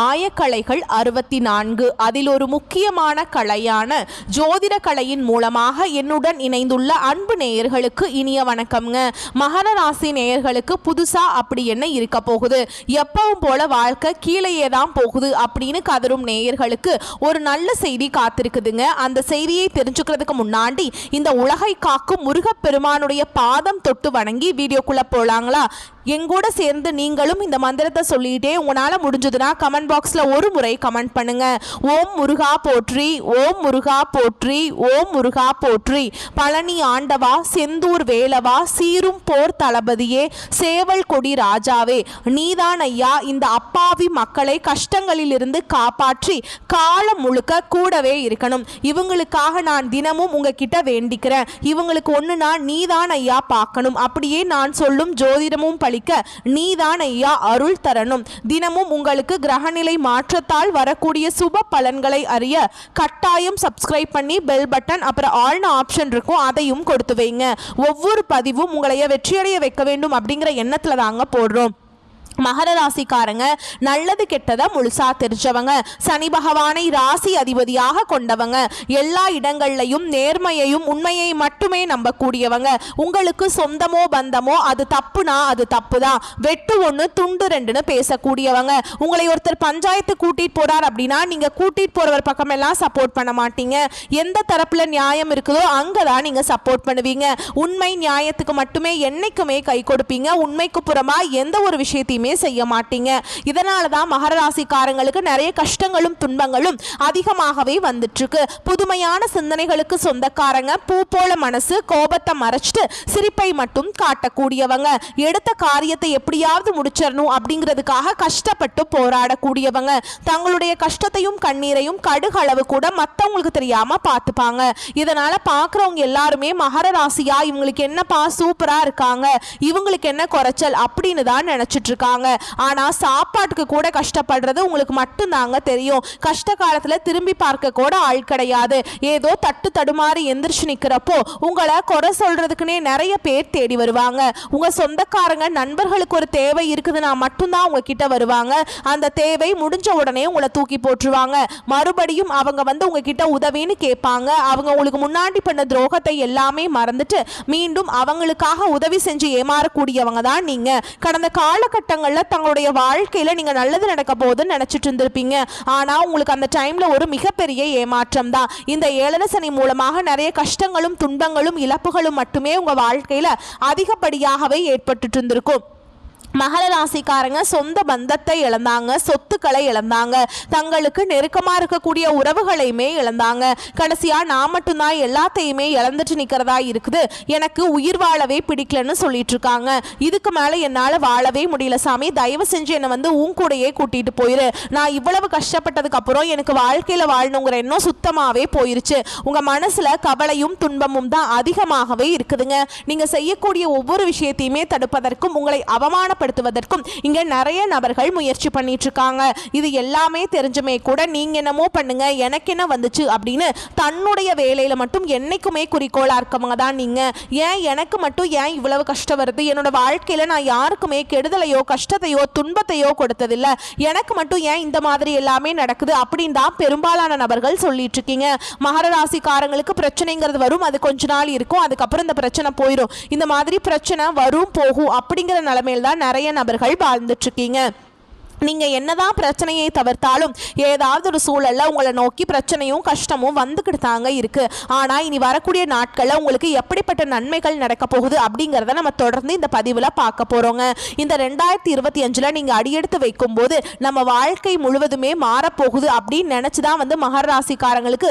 ஆயக்கலைகள் 64. அதில் ஒரு முக்கியமான கலையான ஜோதிட கலையின் மூலமாக என்னுடன் இணைந்துள்ள அன்பு நேயர்களுக்கு இனிய வணக்கம்ங்க. மகர ராசி நேயர்களுக்கு புதுசா அப்படி என்ன இருக்க போகுது, எப்பவும் போல வாழ்க்கை கீழேயே தான் போகுது அப்படின்னு கதரும் நேயர்களுக்கு ஒரு நல்ல செய்தி காத்திருக்குதுங்க. அந்த செய்தியை தெரிஞ்சுக்கிறதுக்கு முன்னாடி இந்த உலகை காக்கும் முருகப்பெருமானுடைய பாதம் தொட்டு வணங்கி வீடியோக்குள்ள போலாங்களா? எங்கூட சேர்ந்து நீங்களும் இந்த மந்திரத்தை சொல்லிட்டே உங்களால முடிஞ்சதுன்னா கமெண்ட் பாக்ஸ்ல ஒரு முறை கமெண்ட் பண்ணுங்க. ஓம் முருகா போற்றி, ஓம் முருகா போற்றி, ஓம் முருகா போற்றி. பழனி ஆண்டவா, செந்தூர் வேலவா, சீரும் போர் தளபதியே, சேவல் கொடி ராஜாவே, நீதான் ஐயா இந்த அப்பாவி மக்களை கஷ்டங்களிலிருந்து காப்பாற்றி காலம் முழுக்க கூடவே இருக்கணும். இவங்களுக்காக நான் தினமும் உங்ககிட்ட வேண்டிக்கிறேன். இவங்களுக்கு ஒண்ணுனா நீதான் ஐயா பார்க்கணும். அப்படியே நான் சொல்லும் ஜோதிடமும் பழிக்க நீதான் ஐயா அருள் தரணும். தினமும் உங்களுக்கு கிரகநிலை மாற்றத்தால் வரக்கூடிய சுப பலன்களை அறிய கட்டாயம் சப்ஸ்கிரைப் பண்ணி பெல் பட்டன் அப்புறம் ஆல்னு ஆப்ஷன் இருக்கும், அதையும் கொடுத்து வைங்க. ஒவ்வொரு பதிவும் உங்களைய வெற்றியடைய வைக்க வேண்டும் அப்படிங்கிற எண்ணத்துல தாங்க போடுறோம். மகர ராசிக்காரங்க நல்லது கெட்டதை முழுசா தெரிஞ்சவங்க, சனி பகவானை ராசி அதிபதியாக கொண்டவங்க, எல்லா இடங்கள்லையும் நேர்மையையும் உண்மையை மட்டுமே நம்பக்கூடியவங்க. உங்களுக்கு சொந்தமோ பந்தமோ அது தப்புனா அது தப்பு தான், வெட்டு ஒன்று துண்டு ரெண்டுன்னு பேசக்கூடியவங்க. உங்களை ஒருத்தர் பஞ்சாயத்து கூட்டிட்டு போறார் அப்படின்னா நீங்க கூட்டிட்டு போறவர் பக்கம் எல்லாம் சப்போர்ட் பண்ண மாட்டீங்க. எந்த தரப்புல நியாயம் இருக்குதோ அங்கதான் நீங்க சப்போர்ட் பண்ணுவீங்க. உண்மை நியாயத்துக்கு மட்டுமே என்னைக்குமே கை கொடுப்பீங்க. உண்மைக்கு புறமா எந்த ஒரு விஷயத்தையுமே செய்ய மாட்டீங்க. இதனால தான் மகர ராசிக்காரங்களுக்கு நிறைய கஷ்டங்களும் துன்பங்களும் அதிகமாகவே வந்துட்டு இருக்கு. புதுமையான சிந்தனைகளுக்கு சொந்தக்காரங்க, பூ போல மனசு, கோபத்தை மறைச்சிட்டு சிரிப்பை மட்டும் காட்டக்கூடியவங்க, எடுத்த காரியத்தை எப்படியாவது முடிச்சிடணும் அப்படிங்கிறதுக்காக கஷ்டப்பட்டு போராடக்கூடியவங்க, தங்களுடைய கஷ்டத்தையும் கண்ணீரையும் கடுகளவு கூட மற்றவங்களுக்கு தெரியாம பார்த்துப்பாங்க. இதனால பார்க்குறவங்க எல்லாருமே மகர ராசியா இவங்களுக்கு என்னப்பா சூப்பரா இருக்காங்க, இவங்களுக்கு என்ன குறைச்சல் அப்படின்னு தான் நினைச்சிட்டு இருக்காங்க. ஆனா சாப்பாட்டுக்கு கூட கஷ்டப்படுறது உங்களுக்கு மட்டும்தாங்க தெரியும். கஷ்ட காலத்துல திரும்பி பார்க்க கூட ஆள் கிடையாது. ஏதோ தட்டு தடுமாறி எந்திரிச்சு நிக்கிறப்போ உங்களை குறை சொல்றதுக்குன்னே நிறைய பேர் தேடி வருவாங்க. உங்க சொந்தக்காரங்க நண்பர்களுக்கு ஒரு தேவை இருக்குதுன்னா மட்டும்தான் உங்ககிட்ட வருவாங்க. அந்த தேவை முடிஞ்ச உடனே உங்களை தூக்கி போட்டுருவாங்க. மறுபடியும் அவங்க வந்து உங்ககிட்ட உதவின்னு கேட்பாங்க. அவங்க உங்களுக்கு முன்னாடி பண்ண துரோகத்தை எல்லாமே மறந்துட்டு மீண்டும் அவங்களுக்காக உதவி செஞ்சு ஏமாறக்கூடியவங்க தான் நீங்க. கடந்த காலகட்டங்கள் தங்களுடைய வாழ்க்கையில நீங்க நல்லது நடக்க போகுதுன்னு நினைச்சிட்டு இருந்திருப்பீங்க. ஆனா உங்களுக்கு அந்த டைம்ல ஒரு மிகப்பெரிய ஏமாற்றம் தான். இந்த ஏழரை சனி மூலமாக நிறைய கஷ்டங்களும் துன்பங்களும் இழப்புகளும் மட்டுமே உங்க வாழ்க்கையில அதிகப்படியாகவே ஏற்பட்டு இருந்திருக்கும். மகர ராசிக்காரங்க சொந்த பந்தத்தை இழந்தாங்க, சொத்துக்களை இழந்தாங்க, தங்களுக்கு நெருக்கமா இருக்கக்கூடிய உறவுகளையுமே இழந்தாங்க. கடைசியா நான் மட்டும்தான் எல்லாத்தையுமே இழந்துட்டு நிக்கிறதா இருக்குது, எனக்கு உயிர் வாழவே பிடிக்கலன்னு சொல்லிட்டு இருக்காங்க. இதுக்கு மேல என்னால வாழவே முடியல சாமி, தயவு செஞ்சு என்னை வந்து உன் கூடையே கூட்டிட்டு போயிரு. நான் இவ்வளவு கஷ்டப்பட்டதுக்கு அப்புறம் எனக்கு வாழ்க்கையில வாழணுங்கிற எண்ணம் சுத்தமாவே போயிருச்சு. உங்க மனசுல கவலையும் துன்பமும் தான் அதிகமாகவே இருக்குதுங்க. நீங்க செய்யக்கூடிய ஒவ்வொரு விஷயத்தையுமே தடுப்பதற்கும் உங்களை அவமான படுத்துவதற்கும் இங்க நிறைய நபர்கள் முயற்சி பண்ணிட்டு இருக்காங்க. இது எல்லாமே தெரிஞ்சுமே கூட நீங்க என்னமோ பண்ணுங்க எனக்கு என்ன வந்துச்சு அப்படின்னு தன்னுடைய வேலையில மட்டும் என்னைக்குமே குறிக்கோளா இருக்கவங்க தான் நீங்க. ஏன் எனக்கு மட்டும் ஏன் இவ்வளவு கஷ்டம் வருது, என்னோட வாழ்க்கையில நான் யாருக்குமே கெடுதலையோ கஷ்டத்தையோ துன்பத்தையோ கொடுத்ததில்லை, எனக்கு மட்டும் ஏன் இந்த மாதிரி எல்லாமே நடக்குது அப்படின்னு தான் பெரும்பாலான நபர்கள் சொல்லிட்டு இருக்கீங்க. மகர ராசிக்காரங்களுக்கு பிரச்சனைங்கிறது வரும், அது கொஞ்ச நாள் இருக்கும், அதுக்கப்புறம் இந்த பிரச்சனை போயிடும். இந்த மாதிரி பிரச்சனை வரும் போகும் அப்படிங்கிற நிலைமையில் தான் நிறைய நபர்கள் வாழ்ந்துட்டு இருக்கீங்க. நீங்க என்னதான் பிரச்சனையை தவிர்த்தாலும் ஏதாவது ஒரு சூழல்ல உங்களை நோக்கி பிரச்சனையும் கஷ்டமும் வந்துக்கிட்டு தாங்க இருக்கு. ஆனா இனி வரக்கூடிய நாட்கள்ல உங்களுக்கு எப்படிப்பட்ட நன்மைகள் நடக்க போகுது அப்படிங்கிறத நம்ம தொடர்ந்து இந்த பதிவுல பார்க்க போறோங்க. இந்த 2025ல நீங்க அடியெடுத்து வைக்கும் போது நம்ம வாழ்க்கை முழுவதுமே மாறப்போகுது அப்படின்னு நினைச்சுதான் வந்து மகர ராசிக்காரங்களுக்கு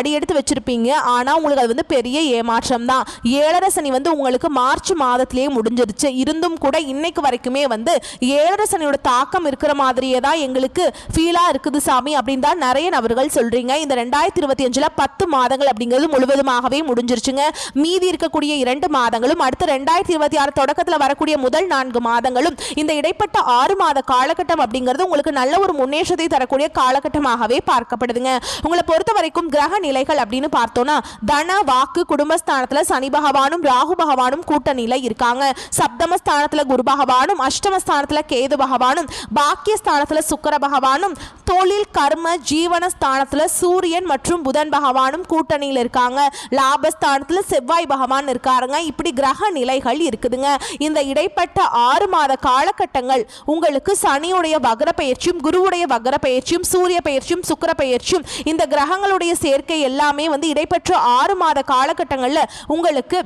அடியெடுத்து வச்சிருப்பீங்க. ஆனா உங்களுக்கு அது வந்து பெரிய ஏமாற்றம் தான். ஏழரை சனி வந்து உங்களுக்கு மார்ச் மாதத்திலேயே முடிஞ்சிருச்சு. இருந்தும் கூட இன்னைக்கு வரைக்குமே வந்து ஏழரை சனியோட தாக்கம் இருக்கிற மாதிரியே தான் எங்களுக்கு ஃபீலா இருக்குது சாமி அப்படின்னு தான் நிறைய நபர்கள் சொல்றீங்க. இந்த 2025ல 10 மாதங்கள் அப்படிங்கிறது முழுவதுமாகவே முடிஞ்சிருச்சுங்க. மீதி இருக்கக்கூடிய 2 மாதங்களும் அடுத்த 2026 தொடக்கத்தில் வரக்கூடிய முதல் 4 மாதங்களும் இந்த இடைப்பட்ட 6 மாத காலகட்டம் அப்படிங்கிறது உங்களுக்கு நல்ல ஒரு முன்னேற்றத்தை தரக்கூடிய காலகட்டமாகவே பார்க்கப்படுதுங்க. உங்களை பொறுத்த வரைக்கும் கிரக நிலைகள் அப்படின்னு பார்த்தோம்னா தன வாக்கு குடும்பஸ்தானத்துல சனி பகவானும் ராகு பகவானும் கூட்டணியில இருக்காங்க. சப்தமஸ்தானத்துல குரு பகவானும் அஷ்டமஸ்தானத்துல கேது பகவானும் பாக்கியஸ்தானத்துல சுக்கிர பகவானும், தொழில் கர்ம ஜீவன ஸ்தானத்துல சூரியன் மற்றும் புதன் பகவானும் கூட்டணியில் இருக்காங்க. லாபஸ்தானத்துல செவ்வாய் பகவான் இருக்காருங்க. இப்படி கிரக நிலைகள் இருக்குதுங்க. இந்த இடைப்பட்ட 6 மாத காலகட்டங்கள் உங்களுக்கு சனியுடைய வக்ர பெயர்ச்சியும், குருவுடைய வக்ர பெயர்ச்சியும், சூரிய பெயர்ச்சியும், சுக்கிர பெயர்ச்சியும், இந்த கிரகங்களுடைய சேர்க்கை எல்லாமே இடைப்பெற்ற 6 மாத காலகட்டங்களில் உங்களுக்கு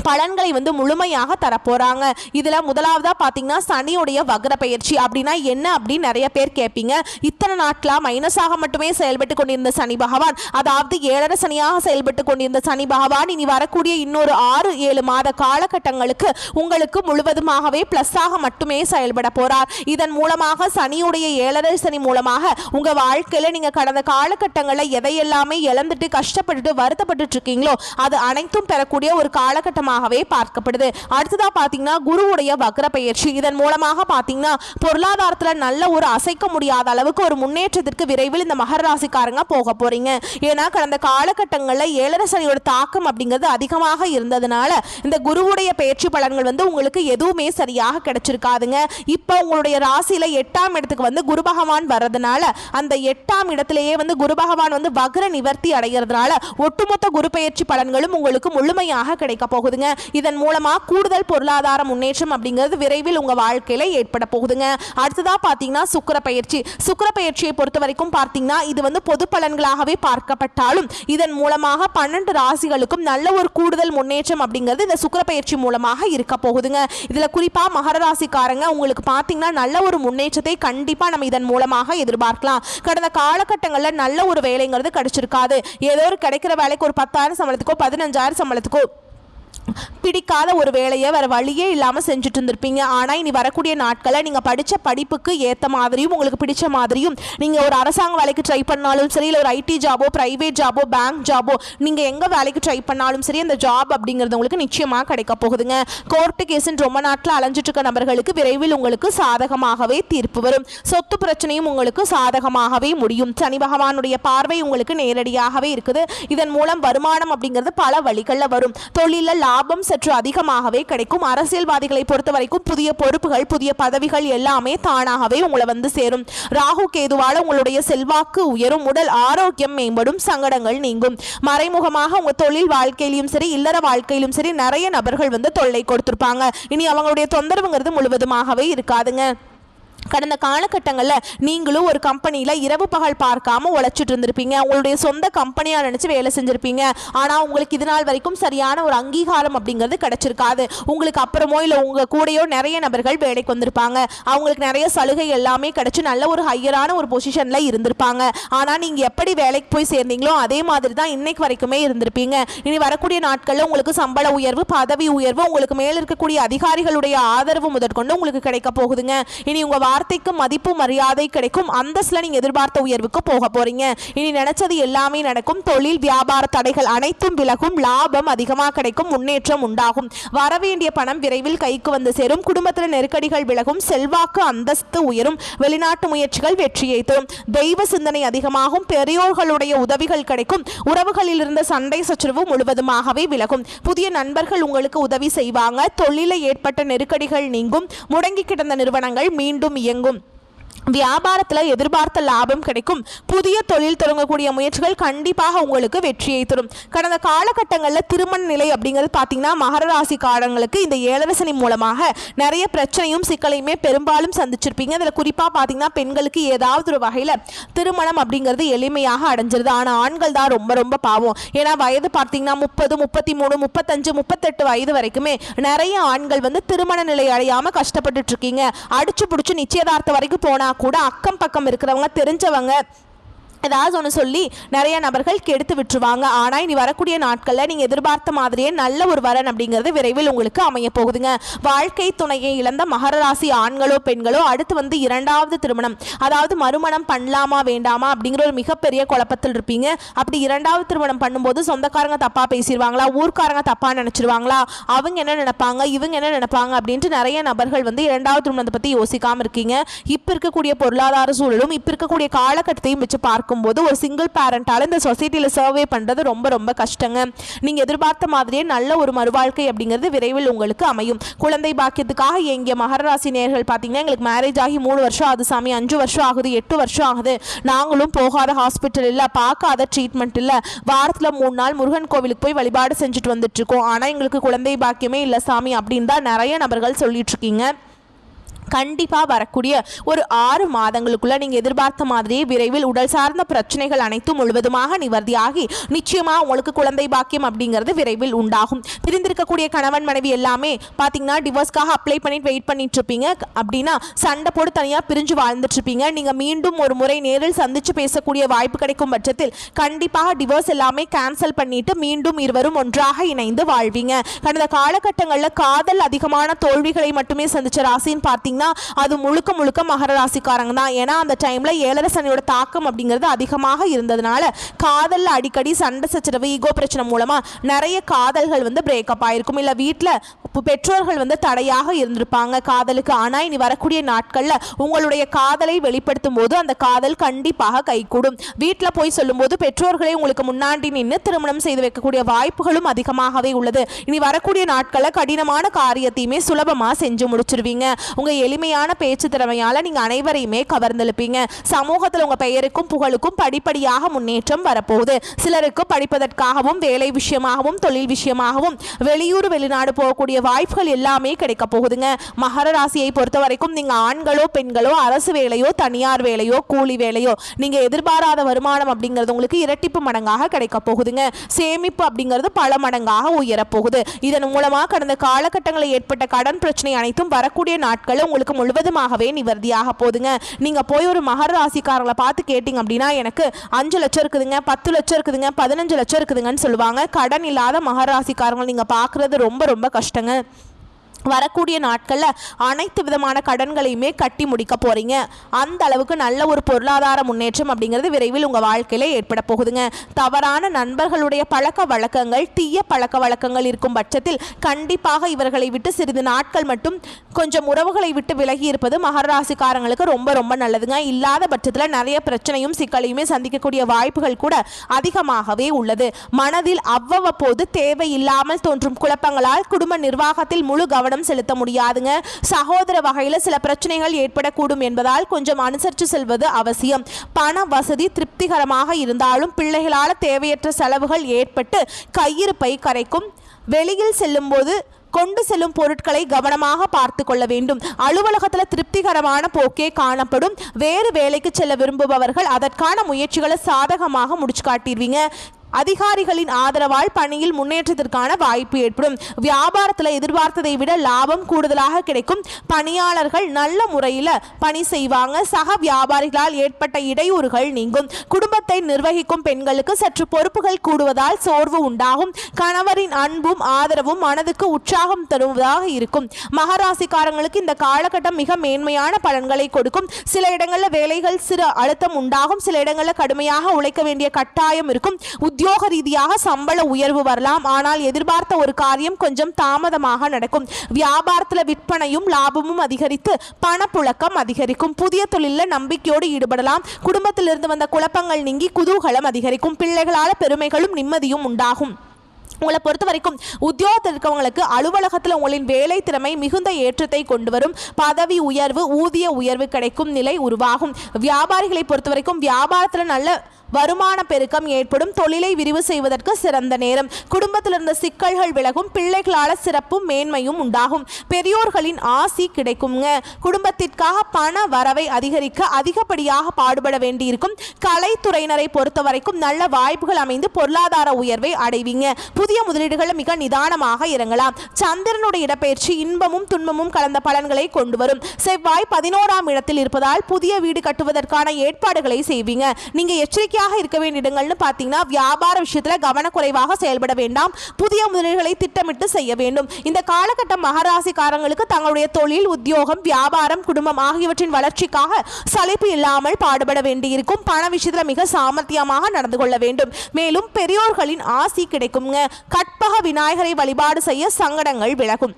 பலன்களை முழுமையாக தரப்போறாங்க. இதுல முதலாவதா பாத்தீங்கன்னா சனியுடைய வக்ர பயிற்சி அப்படின்னா என்ன அப்படின்னு நிறைய பேர் கேட்பீங்க. இத்தனை நாட்களா மைனஸாக மட்டுமே செயல்பட்டு கொண்டிருந்த சனி பகவான், அதாவது 7.5 சனியாக செயல்பட்டு கொண்டிருந்த சனி பகவான் இனி வரக்கூடிய இன்னொரு 6-7 மாத காலகட்டங்களுக்கு உங்களுக்கு முழுவதுமாகவே பிளஸ்ஸாக மட்டுமே செயல்பட போறார். இதன் மூலமாக சனியுடைய 7.5 சனி மூலமாக உங்க வாழ்க்கையில நீங்க கடந்த காலகட்டங்களில் எதையெல்லாமே இழந்துட்டு கஷ்டப்பட்டுட்டு வருத்தப்பட்டு இருக்கீங்களோ அது அனைத்தும் பெறக்கூடிய ஒரு காலகட்டம் பார்க்கப்படுது. அடுத்ததா பாத்தீங்கன்னா குருவுடைய வக்ர பெயர்ச்சி. இதன் மூலமாக பாத்தீங்கன்னா பொருளாதாரத்துல நல்ல ஒரு அசைக்க முடியாத அளவுக்கு ஒரு முன்னேற்றத்திற்கு விரைவில் இந்த மகர ராசிக்காரங்க போக போறீங்க. ஏன்னா கடந்த காலகட்டங்களில் 7.5 சனியோட தாக்கம் அப்படிங்கிறது அதிகமாக இருந்ததுனால இந்த குருவுடைய பெயர்ச்சி பலன்கள் உங்களுக்கு எதுவுமே சரியாக கிடைச்சிருக்காதுங்க. இப்போ உங்களுடைய ராசியில 8ஆம் இடத்துக்கு குரு பகவான் வர்றதுனால அந்த 8ஆம் இடத்திலேயே குரு பகவான் வக்ர நிவர்த்தி அடைகிறதுனால ஒட்டுமொத்த குரு பெயர்ச்சி பலன்களும் உங்களுக்கு முழுமையாக கிடைக்க போகுது. இதன் மூலமா கூடுதல் பொருளாதார முன்னேற்றம் அப்படிங்கிறது விரைவில் உங்க வாழ்க்கையில ஏற்பட போகுதுங்க. அடுத்ததா பாத்தீங்கன்னா சுக்கிர பயிற்சி. சுக்கிர பயிற்சியை பொறுத்த வரைக்கும் பார்த்தீங்கன்னா இது பொது பலன்களாகவே பார்க்கப்பட்டாலும் இதன் மூலமாக 12 ராசிகளுக்கும் நல்ல ஒரு கூடுதல் முன்னேற்றம் அப்படிங்கிறது இந்த சுக்கிர பயிற்சி மூலமாக இருக்க போகுதுங்க. இதுல குறிப்பா மகர ராசிக்காரங்க உங்களுக்கு பார்த்தீங்கன்னா நல்ல ஒரு முன்னேற்றத்தை கண்டிப்பா நம்ம இதன் மூலமாக எதிர்பார்க்கலாம். கடந்த காலகட்டங்களில் நல்ல ஒரு வேலைங்கிறது கிடைச்சிருக்காது. ஏதோ ஒரு கிடைக்கிற வேலைக்கு ஒரு 10,000 சம்பளத்துக்கோ 15,000 சம்பளத்துக்கோ பிடிக்காத ஒரு வேலையை வேற வழியே இல்லாமல் செஞ்சுட்டு இருந்திருப்பீங்க. ஆனால் இனி வரக்கூடிய நாட்களில் நீங்கள் படித்த படிப்புக்கு ஏற்ற மாதிரியும் உங்களுக்கு பிடிச்ச மாதிரியும் நீங்கள் ஒரு அரசாங்க வேலைக்கு ட்ரை பண்ணாலும் சரி, இல்லை ஒரு ஐடி ஜாபோ, பிரைவேட் ஜாபோ, பேங்க் ஜாபோ, நீங்கள் எங்கே வேலைக்கு ட்ரை பண்ணாலும் சரி அந்த ஜாப் அப்படிங்கிறது உங்களுக்கு நிச்சயமாக கிடைக்க போகுதுங்க. கோர்ட்டு கேஸுன்னு ரொம்ப நாட்டில் அலைஞ்சிட்டு இருக்க நபர்களுக்கு விரைவில் உங்களுக்கு சாதகமாகவே தீர்ப்பு வரும். சொத்து பிரச்சனையும் உங்களுக்கு சாதகமாகவே முடியும். சனி பகவானுடைய பார்வை உங்களுக்கு நேரடியாகவே இருக்குது. இதன் மூலம் வருமானம் அப்படிங்கிறது பல வழிகளில் வரும். தொழிலில் லாபம் சற்று அதிகமாகவே கிடைக்கும். அரசியல்வாதிகளை பொறுத்த வரைக்கும் புதிய பொறுப்புகள், புதிய பதவிகள் எல்லாமே தானாகவே உங்களை சேரும். ராகு கேதுவால உங்களுடைய செல்வாக்கு உயரும், உடல் ஆரோக்கியம் மேம்படும், சங்கடங்கள் நீங்கும். மறைமுகமாக உங்க தொழில் வாழ்க்கையிலும் சரி, இல்லற வாழ்க்கையிலும் சரி நிறைய நபர்கள் தொல்லை கொடுத்திருப்பாங்க. இனி அவங்களுடைய தொந்தரவுங்கிறது முழுவதுமாகவே இருக்காதுங்க. கடந்த காலகட்டங்களில் நீங்களும் ஒரு கம்பெனியில் இரவு பகல் பார்க்காம உழைச்சிட்டு இருந்திருப்பீங்க. உங்களுடைய சொந்த கம்பெனியாக நினச்சி வேலை செஞ்சுருப்பீங்க. ஆனால் உங்களுக்கு இது நாள் வரைக்கும் சரியான ஒரு அங்கீகாரம் அப்படிங்கிறது கிடைச்சிருக்காது. உங்களுக்கு அப்புறமோ இல்லை உங்கள் கூடயோ நிறைய நபர்கள் வேலைக்கு வந்திருப்பாங்க. அவங்களுக்கு நிறைய சலுகை எல்லாமே கிடைச்சி நல்ல ஒரு ஹையரான ஒரு பொசிஷனில் இருந்திருப்பாங்க. ஆனால் நீங்கள் எப்படி வேலைக்கு போய் சேர்ந்தீங்களோ அதே மாதிரி தான் இன்னைக்கு வரைக்குமே இருந்திருப்பீங்க. இனி வரக்கூடிய நாட்களில் உங்களுக்கு சம்பள உயர்வு, பதவி உயர்வு, உங்களுக்கு மேலே இருக்கக்கூடிய அதிகாரிகளுடைய ஆதரவு முதற்கொண்டு உங்களுக்கு கிடைக்க போகுதுங்க. இனி உங்கள் வார்த்தைக்கு மதிப்பு மரியாதை கிடைக்கும். அந்தஸ்துல நீங்க எதிர்பார்த்த உயர்வுக்கு போக போறீங்க. இனி நினைச்சது எல்லாமே நடக்கும். தொழில் வியாபார தடைகள் அனைத்தும் விலகும். லாபம் அதிகமாக கிடைக்கும். முன்னேற்றம் உண்டாகும். வரவேண்டிய பணம் விரைவில் கைக்கு வந்து சேரும். குடும்பத்தில் நெருக்கடிகள் விலகும். செல்வாக்கு அந்தஸ்து உயரும். வெளிநாட்டு முயற்சிகள் வெற்றியை தரும். தெய்வ சிந்தனை அதிகமாகும். பெரியோர்களுடைய உதவிகள் கிடைக்கும். உறவுகளில் இருந்த சண்டை சச்சரவு முழுவதுமாகவே விலகும். புதிய நண்பர்கள் உங்களுக்கு உதவி செய்வாங்க. தொழிலில் ஏற்பட்ட நெருக்கடிகள் நீங்கும். முடங்கி கிடந்த நிறுவனங்கள் மீண்டும் இயங்கும். வியாபாரத்தில் எதிர்பார்த்த லாபம் கிடைக்கும். புதிய தொழில் தொடங்கக்கூடிய முயற்சிகள் கண்டிப்பாக உங்களுக்கு வெற்றியை தரும். கடந்த காலகட்டங்களில் திருமண நிலை அப்படிங்கிறது பார்த்தீங்கன்னா மகர ராசிக்காரங்களுக்கு இந்த 7.5 சனி மூலமாக நிறைய பிரச்சனையும் சிக்கலையுமே பெரும்பாலும் சந்திச்சிருப்பீங்க. இதில் குறிப்பாக பார்த்தீங்கன்னா பெண்களுக்கு ஏதாவது ஒரு வகையில் திருமணம் அப்படிங்கிறது எளிமையாக அடைஞ்சிருது. ஆனால் ஆண்கள் தான் ரொம்ப ரொம்ப பாவம். ஏன்னா வயது பார்த்தீங்கன்னா 30, 33, 35, 38 வயது வரைக்குமே நிறைய ஆண்கள் திருமண நிலை அடையாமல் கஷ்டப்பட்டுட்டு இருக்கீங்க. அடிச்சு பிடிச்சி நிச்சயதார்த்தம் வரைக்கும் போனா கூட அக்கம் பக்கம் இருக்கிறவங்க, தெரிஞ்சவங்க ஏதாவது ஒன்று சொல்லி நிறைய நபர்கள் கெடுத்து விட்டுருவாங்க. ஆனால் இனி வரக்கூடிய நாட்களில் நீங்கள் எதிர்பார்த்த மாதிரியே நல்ல ஒரு வரன் அப்படிங்கிறது விரைவில் உங்களுக்கு அமைய போகுதுங்க. வாழ்க்கை துணையை இழந்த மகர ராசி ஆண்களோ பெண்களோ அடுத்து 2வது திருமணம், அதாவது மறுமணம் பண்ணலாமா வேண்டாமா அப்படிங்கிற ஒரு மிகப்பெரிய குழப்பத்தில் இருப்பீங்க. அப்படி 2வது திருமணம் பண்ணும்போது சொந்தக்காரங்க தப்பாக பேசிடுவாங்களா, ஊர்க்காரங்க தப்பாக நினச்சிருவாங்களா, அவங்க என்ன நினைப்பாங்க, இவங்க என்ன நினைப்பாங்க அப்படின்ட்டு நிறைய நபர்கள் 2வது திருமணத்தை பற்றி யோசிக்காமல் இருக்கீங்க. இப்போ இருக்கக்கூடிய பொருளாதார சூழலும் இப்போ இருக்கக்கூடிய காலகட்டத்தையும் வச்சு பார்க்க பார்க்கும்போது ஒரு சிங்கிள் பேரண்டால் இந்த சொசைட்டியில் சர்வே பண்ணுறது ரொம்ப ரொம்ப கஷ்டங்க. நீங்கள் எதிர்பார்த்த மாதிரியே நல்ல ஒரு மறுவாழ்க்கை அப்படிங்கிறது விரைவில் உங்களுக்கு அமையும். குழந்தை பாக்கியத்துக்காக எங்கிய மகர ராசி நேயர்கள் பார்த்தீங்கன்னா, எங்களுக்கு மேரேஜ் ஆகி 3 வருஷம் ஆகுது சாமி, 5 வருஷம் ஆகுது, 8 வருஷம் ஆகுது, நாங்களும் போகாத ஹாஸ்பிட்டல் இல்லை, பார்க்காத ட்ரீட்மெண்ட் இல்லை, வாரத்தில் 3 நாள் முருகன் கோவிலுக்கு போய் வழிபாடு செஞ்சுட்டு வந்துட்டு இருக்கோம், ஆனால் எங்களுக்கு குழந்தை பாக்கியமே இல்லை சாமி அப்படின்னு தான் நிறைய நபர்கள் சொல்லிட்டு இருக்கீங்க. கண்டிப்பாக வரக்கூடிய ஒரு 6 மாதங்களுக்குள்ள நீங்கள் எதிர்பார்த்த மாதிரியே விரைவில் உடல் சார்ந்த பிரச்சனைகள் அனைத்தும் முழுவதுமாக நிவர்த்தியாகி நிச்சயமாக உங்களுக்கு குழந்தை பாக்கியம் அப்படிங்கிறது விரைவில் உண்டாகும். பிரிந்திருக்கக்கூடிய கணவன் மனைவி எல்லாமே பார்த்தீங்கன்னா டிவோர்ஸ்க்காக அப்ளை பண்ணிட்டு வெயிட் பண்ணிட்டு இருப்பீங்க. அப்படின்னா சண்டை போட்டு தனியாக பிரிஞ்சு வாழ்ந்துட்டு இருப்பீங்க. நீங்கள் மீண்டும் ஒரு முறை நேரில் சந்தித்து பேசக்கூடிய வாய்ப்பு கிடைக்கும் பட்சத்தில் கண்டிப்பாக டிவோர்ஸ் எல்லாமே கேன்சல் பண்ணிட்டு மீண்டும் இருவரும் ஒன்றாக இணைந்து வாழ்வீங்க. கடந்த காலகட்டங்களில் காதல் அதிகமான தோல்விகளை மட்டுமே சந்திச்ச ராசின்னு பார்த்தீங்க, அது முழுக்க முழுக்க மகர ராசிக்காரங்க தான். ஏன்னா அந்த டைம்ல 7 சனியோட தாக்கம் அப்படிங்கிறது அதிகமாக இருந்ததுனால காதல்ல அடிக்கடி சண்டை சச்சரவு ஈகோ பிரச்சனை மூலமா நிறைய காதல்கள் வந்து பிரேக்கப் ஆயிருக்கும். இல்ல வீட்டில் பெற்றோர்கள் வந்து தடையாக இருந்திருப்பாங்க காதலுக்கு. ஆனா இனி வரக்கூடிய நாட்கள்ல உங்களுடைய காதலை வெளிப்படுத்தும் போது அந்த காதல் கண்டிப்பாக கைகூடும். வீட்டில் போய் சொல்லும் போது பெற்றோர்களை உங்களுக்கு முன்னாடி நின்று திருமணம் செய்து வைக்கக்கூடிய வாய்ப்புகளும் அதிகமாகவே உள்ளது. இனி வரக்கூடிய நாட்கள்ல கடினமான காரியத்தையுமே சுலபமா செஞ்சு முடிச்சிருவீங்க. உங்க எளிமையான பேச்சு திறமையால நீங்க அனைவரையுமே கவர்ந்தெழுப்பீங்க. சமூகத்தில் உங்க பெயருக்கும் புகழுக்கும் படிப்படியாக முன்னேற்றம் வரப்போகுது. சிலருக்கு படிப்பதற்காகவும் வேலை விஷயமாகவும் தொழில் விஷயமாகவும் வெளியூர் வெளிநாடு போகக்கூடிய வாய்ப்புகள் எல்லாமே கிடைக்க போகுதுங்க. மகர ராசியை பொறுத்த வரைக்கும் நீங்க ஆண்களோ பெண்களோ அரசு வேலையோ தனியார் வேலையோ கூலி வேலையோ நீங்க எதிர்பாராத வருமானம் அப்படிங்கிறது உங்களுக்கு இரட்டிப்பு மடங்காக கிடைக்க போகுதுங்க. சேமிப்பு அப்படிங்கிறது பல மடங்காக உயரப்போகுது. இதன் மூலமா கடந்த காலகட்டங்களில் ஏற்பட்ட கடன் பிரச்சனை அனைத்தும் வரக்கூடிய நாட்கள் உங்களுக்கு முழுவதுமாகவே நிவர்த்தியாக போகுதுங்க. நீங்க போய் ஒரு மகர ராசிக்காரங்களை பார்த்து கேட்டீங்க அப்படின்னா எனக்கு 5 லட்சம் இருக்குதுங்க, 10 லட்சம் இருக்குதுங்க, 15 லட்சம் இருக்குதுங்கன்னு சொல்லுவாங்க. கடன் இல்லாத மகர ராசிக்காரங்களை நீங்க பார்க்கறது ரொம்ப ரொம்ப கஷ்டங்க. வரக்கூடிய நாட்களில் அனைத்து விதமான கடன்களையுமே கட்டி முடிக்க போகிறீங்க. அந்த அளவுக்கு நல்ல ஒரு பொருளாதார முன்னேற்றம் அப்படிங்கிறது விரைவில் உங்கள் வாழ்க்கையில் ஏற்பட போகுதுங்க. தவறான நண்பர்களுடைய பழக்க வழக்கங்கள் தீய பழக்க வழக்கங்கள் இருக்கும் பட்சத்தில் கண்டிப்பாக இவர்களை விட்டு சிறிது நாட்கள் மட்டும் கொஞ்சம் உறவுகளை விட்டு விலகி இருப்பது மகர ராசிக்காரங்களுக்கு ரொம்ப ரொம்ப நல்லதுங்க. இல்லாத பட்சத்தில் நிறைய பிரச்சனையும் சிக்கலையுமே சந்திக்கக்கூடிய வாய்ப்புகள் கூட அதிகமாகவே உள்ளது. மனதில் அவ்வப்போது தேவையில்லாமல் தோன்றும் குழப்பங்களால் குடும்ப நிர்வாகத்தில் முழு கவனம் செலுத்த முடியாதுங்க. சகோதர வகையில் சில பிரச்சனைகள் ஏற்படக்கூடும் என்பதால் கொஞ்சம் அனுசரித்து செல்வது அவசியம். பண வசதி திருப்திகரமாக இருந்தாலும் பிள்ளைகளால் தேவையற்ற செலவுகள் ஏற்பட்டு கையிருப்பை கரைக்கும். வெளியில் செல்லும் போது கொண்டு செல்லும் பொருட்களை கவனமாக பார்த்து கொள்ள வேண்டும். அலுவலகத்தில் திருப்திகரமான போக்கே காணப்படும். வேறு வேலைக்கு செல்ல விரும்புபவர்கள் அதற்கான முயற்சிகளை சாதகமாக முடிச்சு காட்டிடுவீங்க. அதிகாரிகளின் ஆதரவால் பணியில் முன்னேற்றத்திற்கான வாய்ப்பு ஏற்படும். வியாபாரத்தில் எதிர்பார்த்ததை விட லாபம் கூடுதலாக கிடைக்கும். பணியாளர்கள் நல்ல முறையில் பணி செய்வாங்க. சக வியாபாரிகளால் ஏற்பட்ட இடையூறுகள் நீங்கும். குடும்பத்தை நிர்வகிக்கும் பெண்களுக்கு சற்று பொறுப்புகள் கூடுவதால் சோர்வு உண்டாகும். கணவரின் அன்பும் ஆதரவும் மனதுக்கு உற்சாகம் தருவதாக இருக்கும். மகராசிக்காரங்களுக்கு இந்த காலகட்டம் மிக மேன்மையான பலன்களை கொடுக்கும். சில இடங்களில் வேலைகள் சிறு அழுத்தம் உண்டாகும். சில இடங்களில் கடுமையாக உழைக்க வேண்டிய கட்டாயம் இருக்கும். உத்தியோக ரீதியாக சம்பள உயர்வு வரலாம். ஆனால் எதிர்பார்த்த ஒரு காரியம் கொஞ்சம் தாமதமாக நடக்கும். வியாபாரத்தில் விற்பனையும் லாபமும் அதிகரித்து பணப்புழக்கம் அதிகரிக்கும். புதிய தொழிலில் நம்பிக்கையோடு ஈடுபடலாம். குடும்பத்திலிருந்து வந்த குழப்பங்கள் நீங்கி குதூகலம் அதிகரிக்கும். பிள்ளைகளால் பெருமைகளும் நிம்மதியும் உண்டாகும். உங்களை பொறுத்த வரைக்கும் உத்தியோகத்தில் இருக்கவங்களுக்கு அலுவலகத்தில் உங்களின் வேலை திறமை மிகுந்த ஏற்றத்தை கொண்டு வரும். பதவி உயர்வு ஊதிய உயர்வு கிடைக்கும் நிலை உருவாகும். வியாபாரிகளை பொறுத்த வரைக்கும் வியாபாரத்தில் நல்ல வருமான பெருக்கம் ஏற்படும். தொழிலை விரிவு செய்வதற்கு சிறந்த நேரம். குடும்பத்தில் இருந்த சிக்கல்கள் விலகும். பிள்ளைகளால் சிறப்பும் மேன்மையும் உண்டாகும். பெரியோர்களின் ஆசி கிடைக்குங்க. குடும்பத்திற்காக பண வரவை அதிகரிக்க அதிகப்படியாக பாடுபட வேண்டியிருக்கும். கலைத்துறையினரை பொறுத்த வரைக்கும் நல்ல வாய்ப்புகள் அமைந்து பொருளாதார உயர்வை அடைவீங்க. புதிய முதலீடுகள் மிக நிதானமாக இறங்கலாம். சந்திரனுடைய இடப்பெயர்ச்சி இன்பமும் துன்பமும் கலந்த பலன்களை கொண்டு வரும். செவ்வாய் 11ஆம் இடத்தில் இருப்பதால் புதிய வீடு கட்டுவதற்கான ஏற்பாடுகளை செய்வீங்க. நீங்க எச்சரிக்கை இருக்க வேண்டிய இடங்கள்னு பார்த்தீங்கன்னா வியாபார விஷயத்தில் கவனக்குறைவாக செயல்பட வேண்டாம். புதிய முதலீடுகளை திட்டமிட்டு செய்ய வேண்டும். இந்த காலகட்டம் மகராசிக்காரங்களுக்கு தங்களுடைய தொழில் உத்தியோகம் வியாபாரம் குடும்பம் ஆகியவற்றின் வளர்ச்சிக்காக சலிப்பு இல்லாமல் பாடுபட வேண்டியிருக்கும். பண விஷயத்தில் மிக சாமர்த்தியமாக நடந்து கொள்ள வேண்டும். மேலும் பெரியோர்களின் ஆசி கிடைக்குங்க. கற்பக விநாயகரை வழிபாடு செய்ய சங்கடங்கள் விலகும்.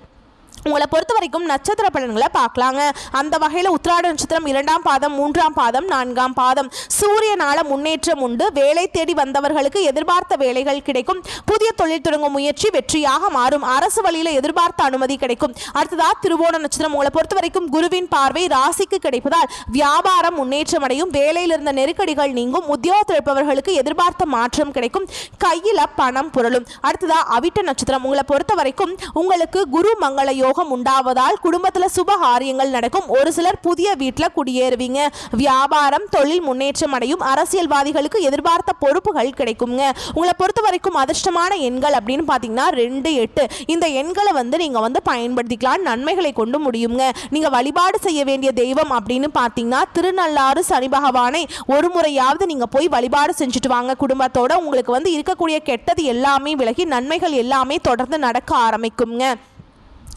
உங்களை பொறுத்த வரைக்கும் நட்சத்திர பலன்களை பார்க்கலாங்க. அந்த வகையில் உத்திராட நட்சத்திரம் 2ஆம் பாதம், 3ஆம் பாதம், 4ஆம் பாதம். சூரியனால முன்னேற்றம் உண்டு. வேலை தேடி வந்தவர்களுக்கு எதிர்பார்த்த வேலைகள் கிடைக்கும். புதிய தொழில் தொடங்கும் முயற்சி வெற்றியாக மாறும். அரசு வழியில் எதிர்பார்த்த அனுமதி கிடைக்கும். அடுத்ததா திருவோண நட்சத்திரம். உங்களை பொறுத்த வரைக்கும் குருவின் பார்வை ராசிக்கு கிடைப்பதால் வியாபாரம் முன்னேற்றம் அடையும். வேலையில் இருந்த நெருக்கடிகள் நீங்கும். உத்தியோகத்தில் இருப்பவர்களுக்கு எதிர்பார்த்த மாற்றம் கிடைக்கும். கையில் பணம் புரளும். அடுத்ததா அவிட்ட நட்சத்திரம். உங்களை பொறுத்த வரைக்கும் உங்களுக்கு குரு மங்கள யோகம் உண்டாவதால் குடும்பத்தில் சுப காரியங்கள் நடக்கும். ஒரு சிலர் புதிய வீட்டில் குடியேறுவீங்க. வியாபாரம் தொழில் முன்னேற்றம் அடையும். அரசியல்வாதிகளுக்கு எதிர்பார்த்த பொறுப்புகள் கிடைக்குங்க. உங்களை பொறுத்த வரைக்கும் அதிர்ஷ்டமான எண்கள் அப்படின்னு பார்த்தீங்கன்னா 2, 8. இந்த எண்களை நீங்கள் பயன்படுத்திக்கலாம். நன்மைகளை கொண்டு முடியுங்க. நீங்கள் வழிபாடு செய்ய வேண்டிய தெய்வம் அப்படின்னு பார்த்தீங்கன்னா திருநள்ளாறு சனி பகவானை ஒரு முறையாவது நீங்கள் போய் வழிபாடு செஞ்சுட்டு வாங்க குடும்பத்தோட. உங்களுக்கு இருக்கக்கூடிய கெட்டது எல்லாமே விலகி நன்மைகள் எல்லாமே தொடர்ந்து நடக்க ஆரம்பிக்குங்க.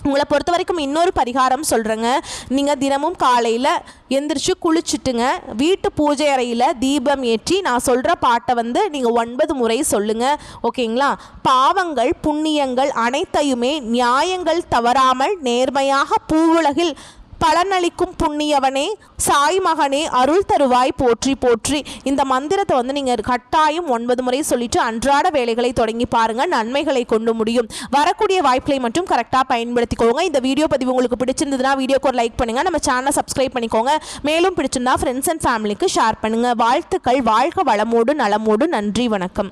உங்களை பொறுத்த வரைக்கும் இன்னொரு பரிகாரம் சொல்கிறேங்க. நீங்கள் தினமும் காலையில் எந்திரிச்சு குளிச்சுட்டுங்க வீட்டு பூஜை அறையில் தீபம் ஏற்றி நான் சொல்கிற பாட்டை நீங்கள் 9 முறை சொல்லுங்கள். ஓகேங்களா? பாவங்கள் புண்ணியங்கள் அனைத்தையுமே நியாயங்கள் தவறாமல் நேர்மையாக பூவுலகில் பலனளிக்கும் புண்ணியவனே சாய் மகனே அருள் தருவாய் போற்றி போற்றி. இந்த மந்திரத்தை நீங்கள் கட்டாயம் 9 முறை சொல்லிட்டு அன்றாட வேலைகளை தொடங்கி பாருங்கள். நன்மைகளை கொண்டு முடியும். வரக்கூடிய வாய்ப்புகளை மட்டும் கரெக்டாக பயன்படுத்திக்கோங்க. இந்த வீடியோ பதிவு உங்களுக்கு பிடிச்சிருந்ததுன்னா வீடியோக்கு ஒரு லைக் பண்ணுங்கள். நம்ம சேனலை சப்ஸ்கிரைப் பண்ணிக்கோங்க. மேலும் பிடிச்சிருந்தா ஃப்ரெண்ட்ஸ் அண்ட் ஃபேமிலிக்கு ஷேர் பண்ணுங்கள். வாழ்த்துக்கள். வாழ்க வளமோடு நலமோடு. நன்றி, வணக்கம்.